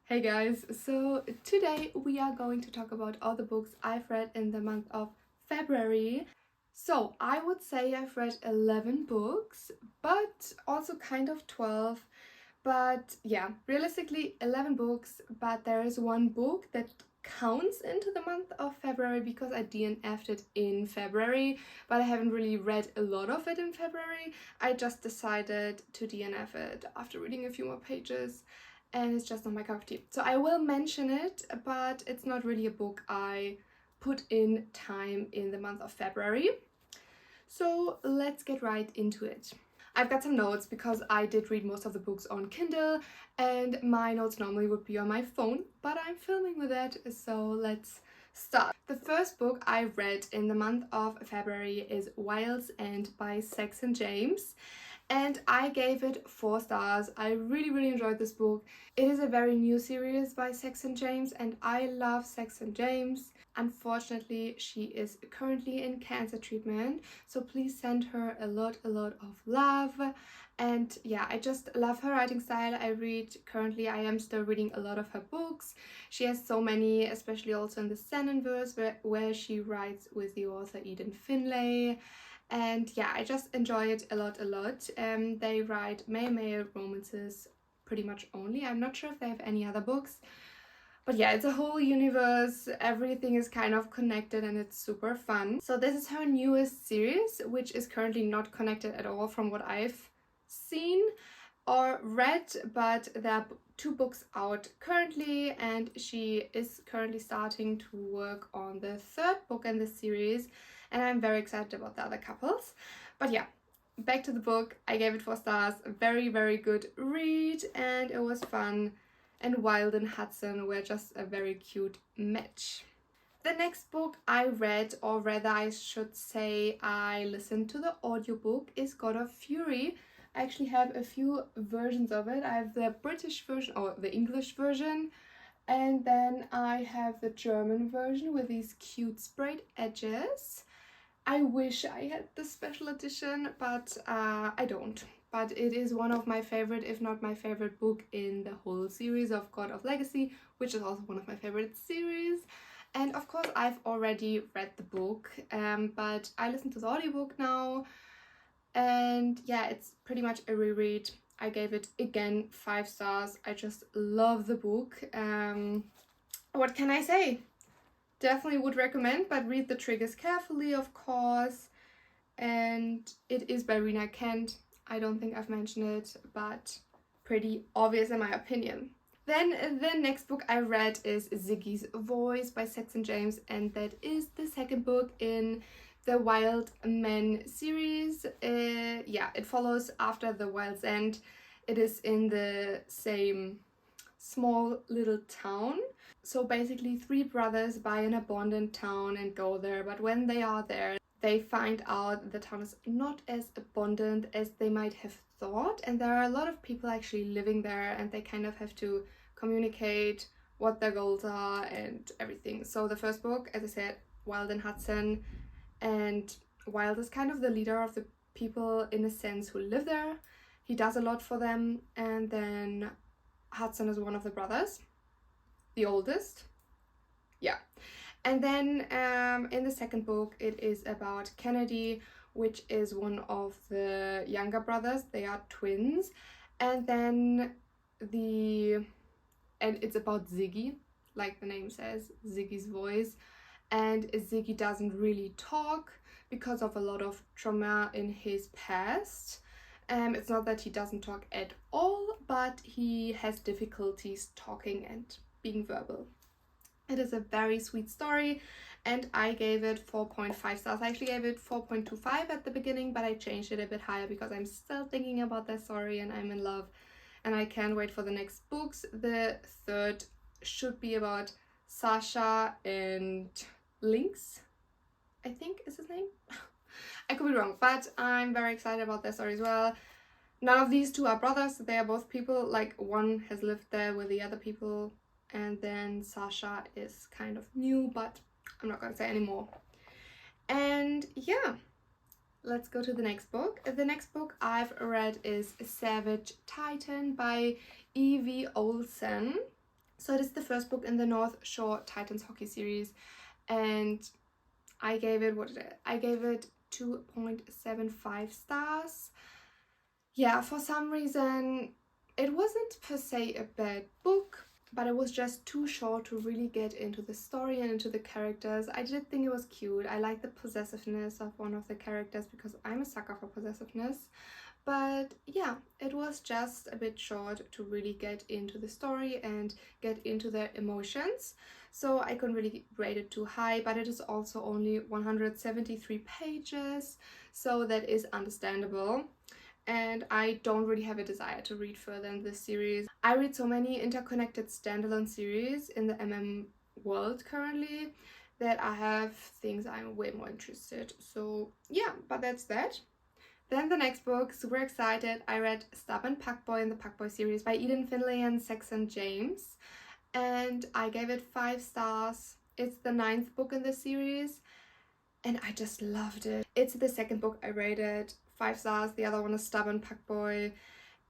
Hey guys, so today we are going to talk about all the books I've read in the month of February. So I would say I've read 11 books, but also kind of 12. But yeah, realistically 11 books, but there is one book that counts into the month of February because I DNF'd it in February, but I haven't really read a lot of it in February. I just decided to DNF it after reading a few more pages. And it's just not my cup of tea. So I will mention it, but it's not really a book I put in time in the month of February. So let's get right into it. I've got some notes because I did read most of the books on Kindle and my notes normally would be on my phone, but I'm filming with it, so let's start. The first book I read in the month of February is Wild's End by Saxon James. And I gave it 4 stars. I really enjoyed this book. It is a very new series by Saxon James and I love Saxon James. Unfortunately, she is currently in cancer treatment, so please send her a lot of love. And yeah, I just love her writing style. I am still reading a lot of her books. She has so many, especially also in the Zen verse where she writes with the author Eden Finlay. And yeah, I just enjoy it a lot. They write male romances pretty much only. I'm not sure if they have any other books. But yeah, it's a whole universe. Everything is kind of connected and it's super fun. So this is her newest series, which is currently not connected at all from what I've seen or read, but there are 2 books out currently and she is currently starting to work on the 3rd book in this series. And I'm very excited about the other couples. But yeah, back to the book. I gave it 4 stars. Very good read and it was fun. And Wild and Hudson were just a very cute match. The next book I read, or rather I should say I listened to the audiobook, is God of Fury. I actually have a few versions of it. I have the British version or the English version. And then I have the German version with these cute sprayed edges. I wish I had the special edition, but I don't. But it is one of my favorite, if not my favorite book in the whole series of God of Legacy, which is also one of my favorite series. And of course I've already read the book, but I listen to the audiobook now. And yeah, it's pretty much a reread. I gave it again 5 stars. I just love the book. What can I say? Definitely would recommend, but read the triggers carefully, of course. And it is by Rena Kent. I don't think I've mentioned it, but pretty obvious in my opinion. Then the next book I read is Ziggy's Voice by Saxon James, and that is the 2nd book in the Wild Men series. Yeah, it follows after the Wild's End. It is in the same small little town. So basically 3 brothers buy an abandoned town and go there, but when they are there they find out the town is not as abundant as they might have thought, and there are a lot of people actually living there and they kind of have to communicate what their goals are and everything. So the first book, as I said, Wild and Hudson, and Wild is kind of the leader of the people in a sense who live there. He does a lot for them, and then Hudson is one of the brothers, the oldest. Yeah. And then in the 2nd book it is about Kennedy, which is one of the younger brothers. They are twins. And then it's about Ziggy, like the name says, Ziggy's voice. And Ziggy doesn't really talk because of a lot of trauma in his past. It's not that he doesn't talk at all, but he has difficulties talking and being verbal. It is a very sweet story and I gave it 4.5 stars. I actually gave it 4.25 at the beginning, but I changed it a bit higher because I'm still thinking about that story and I'm in love and I can't wait for the next books. The 3rd should be about Sasha and Lynx, I think is his name. I could be wrong, but I'm very excited about that story as well. None of these 2 are brothers. They are both people, like one has lived there with the other people. And then Sasha is kind of new, but I'm not going to say anymore. And yeah, let's go to the next book. The next book I've read is Savage Titan by E.V. Olsen. So it is the first book in the North Shore Titans hockey series, and I gave it, I gave it 2.75 stars. Yeah, for some reason it wasn't per se a bad book, but it was just too short to really get into the story and into the characters. I did think it was cute. I like the possessiveness of one of the characters because I'm a sucker for possessiveness. But yeah, it was just a bit short to really get into the story and get into their emotions. So I couldn't really rate it too high, but it is also only 173 pages, so that is understandable. And I don't really have a desire to read further in this series. I read so many interconnected standalone series in the MM world currently that I have things I'm way more interested. So yeah, but that's that. Then the next book, super excited, I read Stubborn Packboy in the Packboy series by Eden Finlay and Saxon James, and I gave it 5 stars. It's the 9th book in the series, and I just loved it. It's the second book I rated 5 stars. The other one is Stubborn Packboy,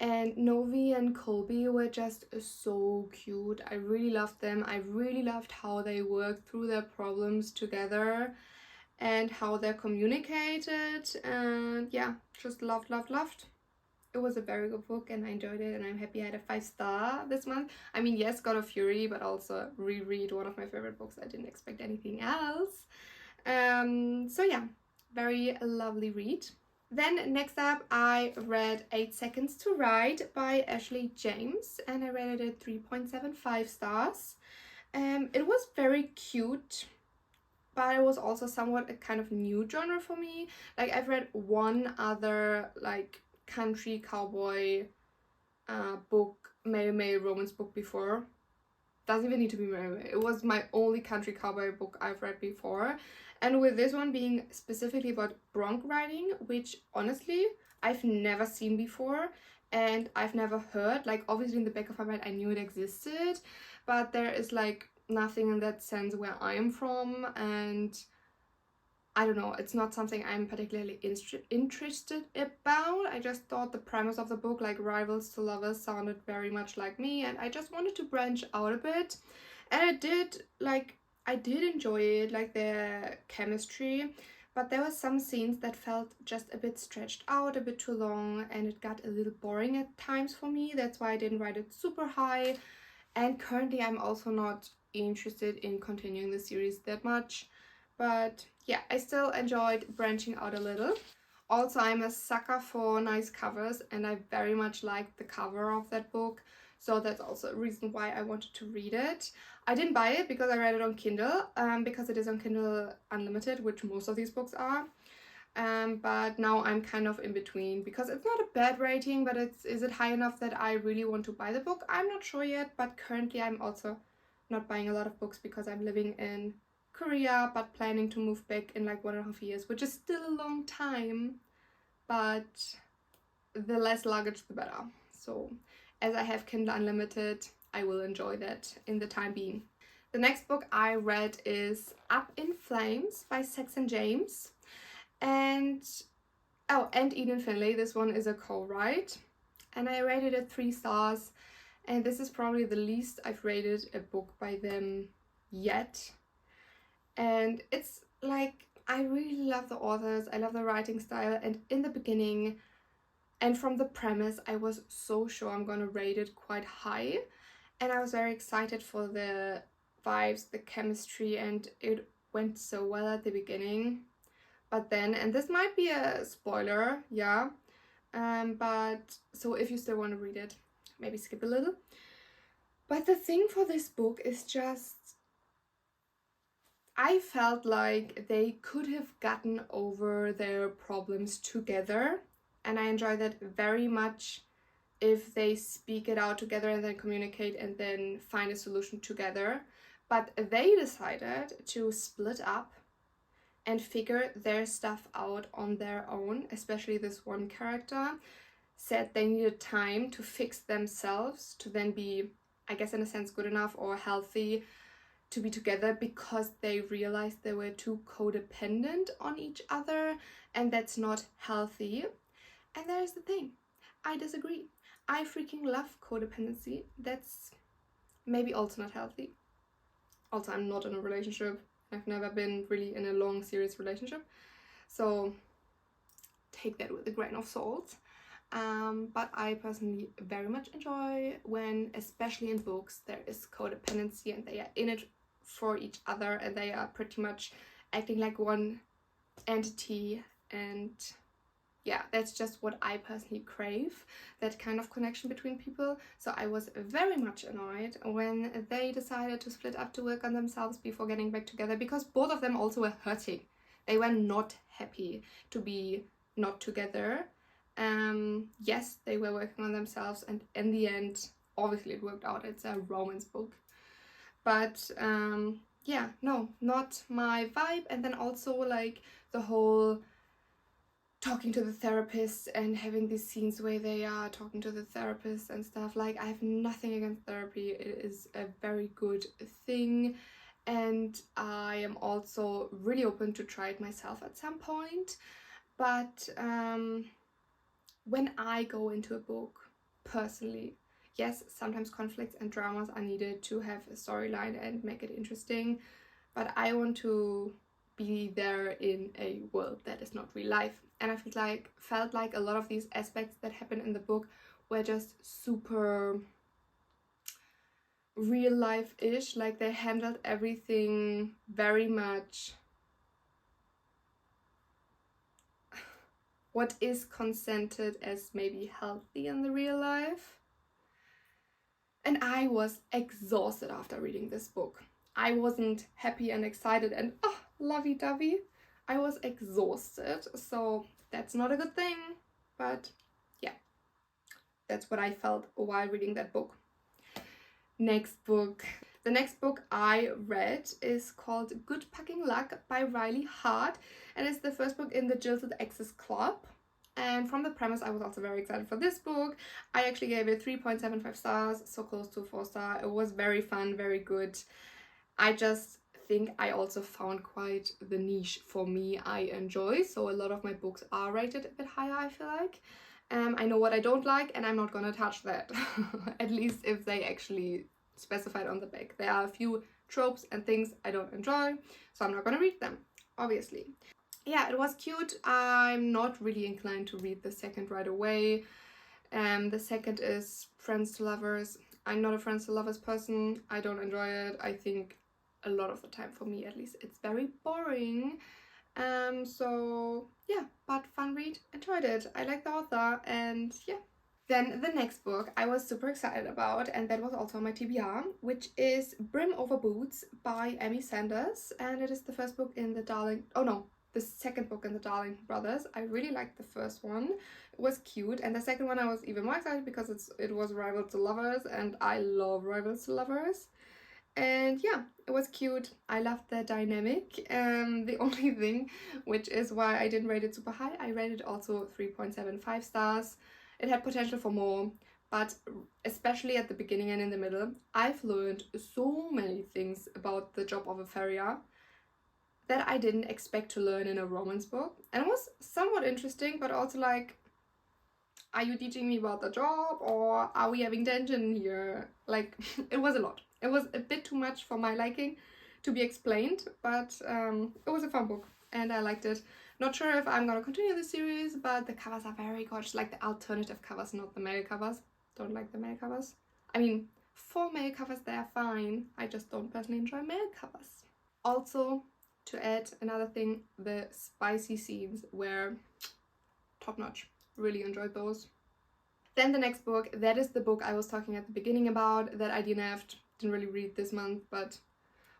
and Novi and Colby were just so cute. I really loved them. I really loved how they worked through their problems together and how they're communicated, and yeah, just loved. It was a very good book and I enjoyed it, and I'm happy I had a 5-star this month. I mean, yes, God of Fury, but also reread one of my favorite books. I didn't expect anything else. So yeah, very lovely read. Then next up, I read 8 Seconds to Write by Ashley James, and I rated it 3.75 stars. It was very cute, but it was also somewhat a kind of new genre for me. Like, I've read one other like country cowboy book, male romance book before. Doesn't even need to be male. It was my only country cowboy book I've read before. And with this one being specifically about bronc riding, which honestly I've never seen before and I've never heard. Like, obviously in the back of my mind I knew it existed, but there is like nothing in that sense where I am from, and I don't know, it's not something I'm particularly interested about. I just thought the premise of the book, like rivals to lovers, sounded very much like me, and I just wanted to branch out a bit. And I did enjoy it, like their chemistry, but there were some scenes that felt just a bit stretched out, a bit too long, and it got a little boring at times for me. That's why I didn't rate it super high. And currently I'm also not interested in continuing the series that much, but yeah, I still enjoyed branching out a little. Also, I'm a sucker for nice covers, and I very much liked the cover of that book, so that's also a reason why I wanted to read it. I didn't buy it because I read it on Kindle, because it is on Kindle Unlimited, which most of these books are. But now I'm kind of in between, because it's not a bad rating, but is it high enough that I really want to buy the book? I'm not sure yet, but currently I'm also not buying a lot of books because I'm living in Korea, but planning to move back in like 1.5 years, which is still a long time, but the less luggage the better. So as I have Kindle Unlimited, I will enjoy that in the time being. The next book I read is Up in Flames by Saxon James. And Eden Finlay. This one is a co-write, and I rated it 3 stars, and this is probably the least I've rated a book by them yet. And it's like, I really love the authors, I love the writing style, and in the beginning and from the premise I was so sure I'm gonna rate it quite high, and I was very excited for the vibes, the chemistry, and it went so well at the beginning. But then, and this might be a spoiler, yeah, but so if you still want to read it, maybe skip a little. But the thing for this book is just, I felt like they could have gotten over their problems together, and I enjoy that very much if they speak it out together and then communicate and then find a solution together. But they decided to split up and figure their stuff out on their own. Especially this one character said they needed time to fix themselves to then be, I guess in a sense, good enough or healthy to be together, because they realized they were too codependent on each other, and that's not healthy. And there's the thing, I disagree. I freaking love codependency. That's maybe also not healthy. Also, I'm not in a relationship. I've never been really in a long, serious relationship. So take that with a grain of salt. But I personally very much enjoy when, especially in books, there is codependency and they are in it for each other and they are pretty much acting like one entity. And yeah, that's just what I personally crave, that kind of connection between people. So I was very much annoyed when they decided to split up to work on themselves before getting back together, because both of them also were hurting. They were not happy to be not together. Yes, they were working on themselves, and in the end, obviously it worked out. It's a romance book. But yeah, no, not my vibe. And then also like the whole talking to the therapist and having these scenes where they are talking to the therapist and stuff. Like, I have nothing against therapy. It is a very good thing. And I am also really open to try it myself at some point. But when I go into a book, personally, yes, sometimes conflicts and dramas are needed to have a storyline and make it interesting. But I want to be there in a world that is not real life. And I felt like a lot of these aspects that happen in the book were just super real life-ish. Like, they handled everything very much what is consented as maybe healthy in the real life. And I was exhausted after reading this book. I wasn't happy and excited and lovey-dovey. I was exhausted, so that's not a good thing. But yeah, that's what I felt while reading that book. Next book. The next book I read is called Good Packing Luck by Riley Hart, and it's the first book in the Jilted Exes Club. And from the premise, I was also very excited for this book. I actually gave it 3.75 stars, so close to 4 star. It was very fun, very good. I just think I also found quite the niche for me I enjoy. So a lot of my books are rated a bit higher, I feel like. I know what I don't like, and I'm not gonna touch that. At least if they actually specified on the back. There are a few tropes and things I don't enjoy, so I'm not gonna read them, obviously. Yeah, it was cute. I'm not really inclined to read the second right away. The second is Friends to Lovers. I'm not a Friends to Lovers person. I don't enjoy it. I think a lot of the time, for me at least, it's very boring. So yeah, but fun read. Enjoyed it. I like the author, and yeah. Then the next book I was super excited about, and that was also on my TBR, which is Brim Over Boots by Amy Sanders, and it is the first book in the the second book in the Darling Brothers. I really liked the first one. It was cute, and the second one I was even more excited because it was Rivals to Lovers, and I love Rivals to Lovers. And yeah, it was cute. I loved the dynamic. The only thing, which is why I didn't rate it super high, I rated it also 3.75 stars. It had potential for more, but especially at the beginning and in the middle, I've learned so many things about the job of a farrier that I didn't expect to learn in a romance book. And it was somewhat interesting, but also like, are you teaching me about the job, or are we having tension here? Like, it was a lot. It was a bit too much for my liking to be explained, but it was a fun book and I liked it. Not sure if I'm gonna continue the series, but the covers are very gorgeous, like the alternative covers, not the male covers. Don't like the male covers. I mean, for male covers they are fine. I just don't personally enjoy male covers. Also, to add another thing, the spicy scenes were top notch. Really enjoyed those. Then the next book, that is the book I was talking at the beginning about, that I DNF'd, didn't really read this month, but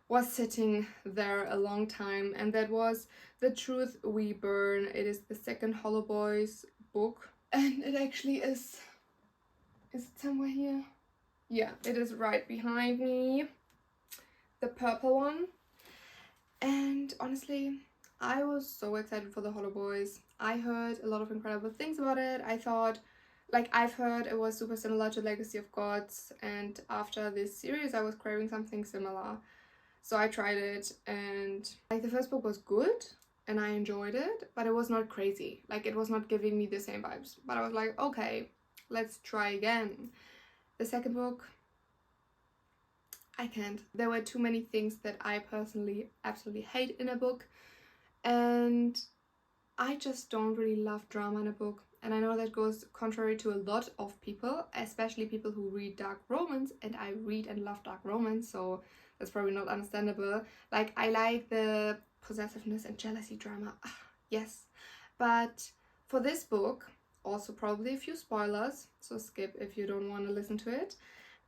was sitting there a long time, and that was The Truth We Burn. It is the second Hollow Boys book, and it actually is it somewhere here? Yeah, it is right behind me, the purple one. And honestly, I was so excited for the Hollow Boys. I heard a lot of incredible things about it. I thought, like, I've heard it was super similar to Legacy of Gods, and after this series I was craving something similar. So I tried it, and like, the first book was good and I enjoyed it, but it was not crazy. Like, it was not giving me the same vibes. But I was like, okay, let's try again. The second book, I can't. There were too many things that I personally absolutely hate in a book, and I just don't really love drama in a book. And I know that goes contrary to a lot of people, especially people who read dark romance, and I read and love dark romance, so that's probably not understandable. Like, I like the possessiveness and jealousy drama, yes. But for this book, also probably a few spoilers, so skip if you don't want to listen to it.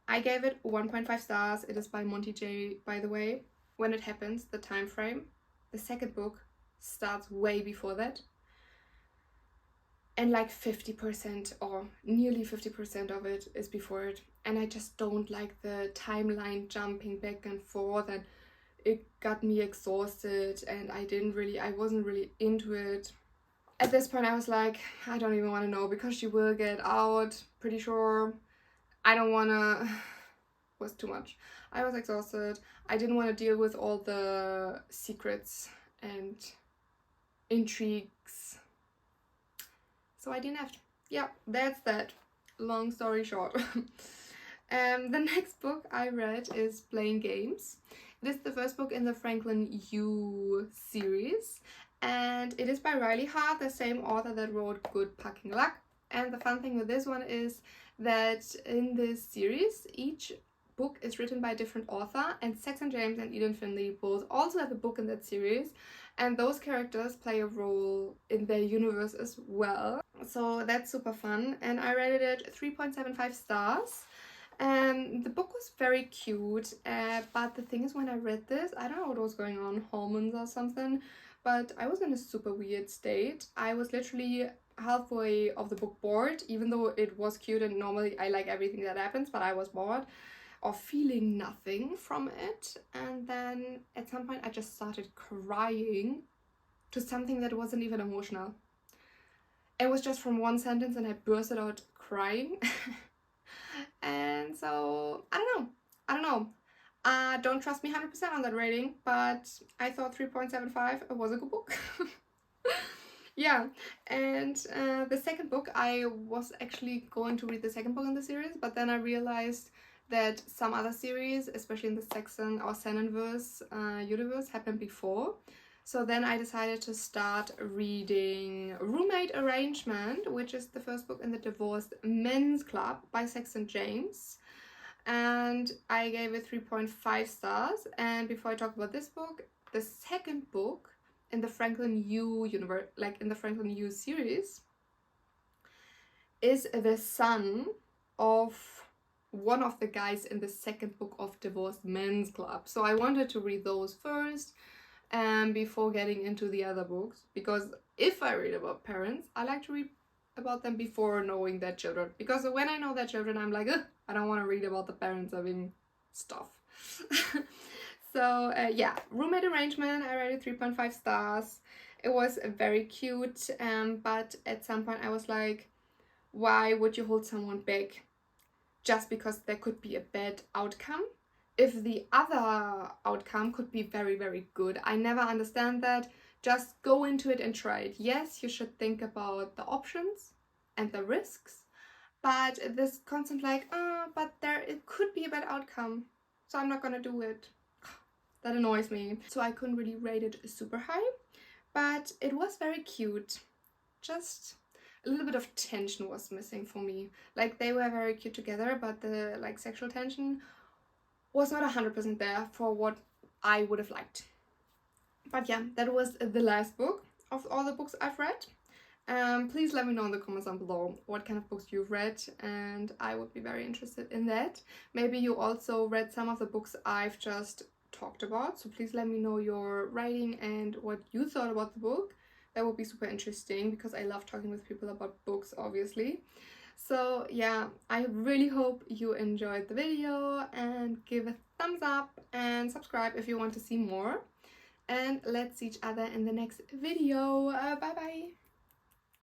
I gave it 1.5 stars. It is by Monty J, by the way. When it happens, the time frame, the second book starts way before that. And like 50% or nearly 50% of it is before it. And I just don't like the timeline jumping back and forth, and it got me exhausted, and I wasn't really into it. At this point I was like, I don't even want to know, because she will get out, pretty sure. I don't want to... was too much. I was exhausted. I didn't want to deal with all the secrets and intrigues. So I didn't have to. Yeah, that's that. Long story short. The next book I read is Playing Games. It is the first book in the Franklin Yu series, and it is by Riley Hart, the same author that wrote Good Fucking Luck. And the fun thing with this one is that in this series, each book is written by a different author, and Saxon James and Eden Finley both also have a book in that series, and those characters play a role in their universe as well. So that's super fun, and I rated it 3.75 stars. The book was very cute, but the thing is, when I read this, I don't know what was going on, hormones or something, but I was in a super weird state. I was literally halfway of the book bored, even though it was cute, and normally I like everything that happens, but I was bored or feeling nothing from it. And then at some point I just started crying to something that wasn't even emotional. It was just from one sentence, and I bursted out crying. And so I don't know. Don't trust me 100% on that rating, but I thought 3.75 was a good book. Yeah, and the second book, I was actually going to read the second book in the series, but then I realized that some other series, especially in the Saxon or Senenverse universe, happened before. So then I decided to start reading Roommate Arrangement, which is the first book in the Divorced Men's Club by Saxon James. And I gave it 3.5 stars. And before I talk about this book, the second book in the Franklin Yu universe, like in the Franklin Yu series, is the son of one of the guys in the second book of Divorced Men's Club. So I wanted to read those first before getting into the other books, because if I read about parents, I like to read about them before knowing their children, because when I know their children, I'm like, I don't want to read about the parents having stuff. So yeah, Roommate Arrangement, I rated 3.5 stars. It was very cute, but at some point I was like, why would you hold someone back just because there could be a bad outcome, if the other outcome could be very, very good? I never understand that. Just go into it and try it. Yes, you should think about the options and the risks, but this constant like, but it could be a bad outcome, so I'm not gonna do it. That annoys me. So I couldn't really rate it super high, but it was very cute. Just a little bit of tension was missing for me. Like, they were very cute together, but the like sexual tension was not 100% there for what I would have liked. But yeah, that was the last book of all the books I've read. Please let me know in the comments down below what kind of books you've read, and I would be very interested in that. Maybe you also read some of the books I've just talked about, so please let me know your rating and what you thought about the book. That would be super interesting, because I love talking with people about books, obviously. So yeah, I really hope you enjoyed the video, and give a thumbs up and subscribe if you want to see more. And let's see each other in the next video. Bye bye!